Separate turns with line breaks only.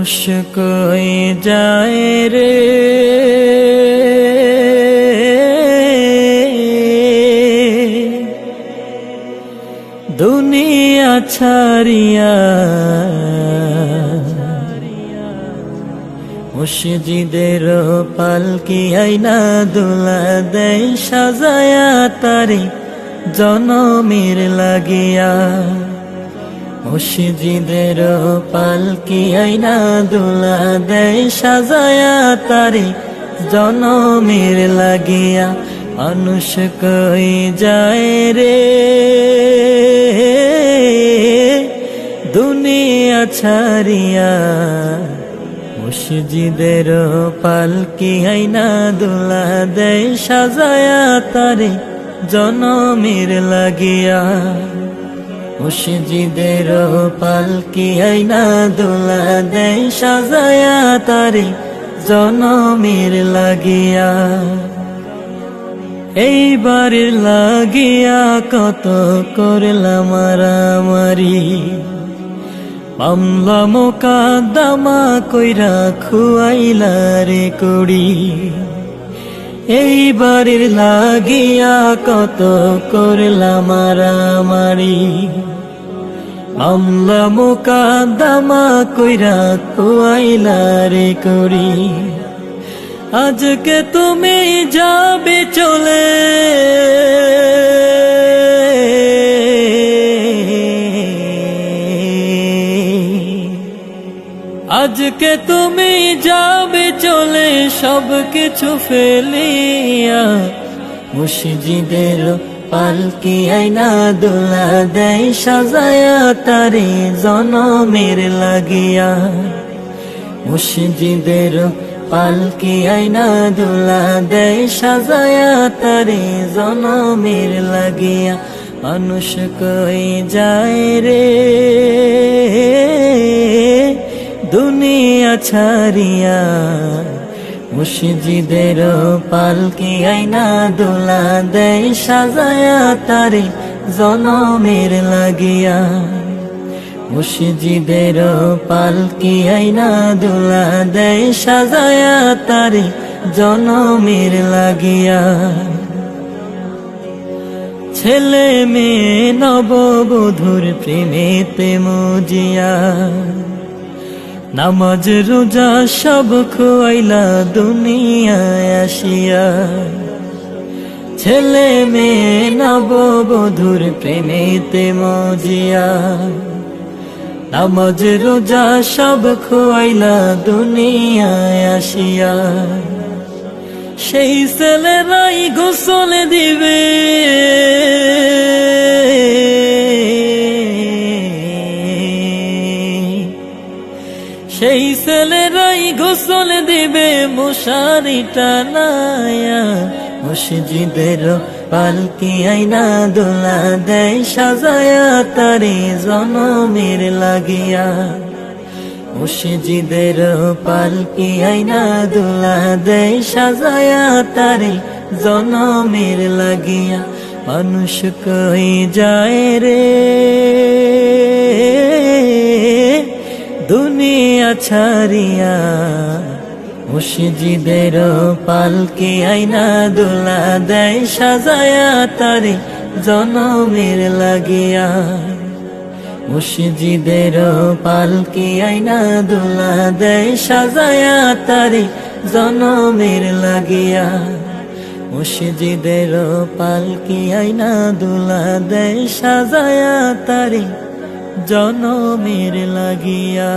মানুষ কই যায় রে দুনিয়া ছাড়িয়া, মসজিদের পালকি আইনা দোলা দেয় সাজায়া তারে জনমের লাগিয়া। মসজিদের পালকি আইনা দোলা দেয় সাজায়া তারে জনমের লাগিয়া। মানুষ কই যায় রে দুনিয়া ছাড়িয়া, মসজিদের পালকি আইনা দোলা দেয় সাজায়া তারে জনমের লাগিয়া। মসজিদের পালকি আইনা দোলা দেয় সাজায়া তারে জনমের লাগিয়া। এইবার লাগিয়া কত করলাম মারামারি, মামলা মোকদ্দমা কইরা খুয়াইলা রে কুড়ি। এইবার লাগিয়া কত করলাম মারামারি, মামলা মোকদ্দমা কইরা খুয়াইলা রে কুড়ি। আজকে তুমি যাবে চলে, আজকে তুমি যাবে চলে সব কিছু ফেলিয়া। মসজিদের পালকি আইনা দোলা দেয় সাজায়া তারে জনমের লাগিয়া। মসজিদের পালকি আইনা দোলা দেয় সাজায়া তারে জনমের লাগিয়া। মানুষ কই যায় রে দুনিয়া ছাড়িয়া, মসজিদের পালকি আইনা দোলা দেয় সাজায়া তারে জনমের লাগিয়া। মসজিদের পালকি আইনা দোলা দেয় সাজায়া তারে জনমের লাগিয়া। ছেলে মেয়ে নববধূর প্রেমেতে মজিয়া, নামাজ রোজা সব খোয়াইলা দুনিয়ায় আসিয়া। ছেলে মেয়ে নববধূর প্রেমেতে মজিয়া, নামাজ রোজা সব খোয়াইলা দুনিয়ায় আসিয়া। সেই ছেলেরাই গোসল দিবে, সেই ছেলেরাই গোসল দিবে মশারি টানায়া। মসজিদের পালকি আইনা দোলা দেয় সাজায়া তারে জনমের লাগিয়া। মসজিদের পালকি আইনা দোলা দেয় সাজায়া তারে জনমের লাগিয়া। মানুষ কই যায় রে দুনিয়া ছাড়িয়া, মসজিদের পালকি আইনা দোলা দেয় সাজায়া তারে জনমের লাগিয়া। মসজিদের পালকি আইনা দোলা দেয় সাজায়া তারে জনমের লাগিয়া। মসজিদের পালকি আইনা দোলা দেয় সাজায়া তারে জনমের লাগিয়া।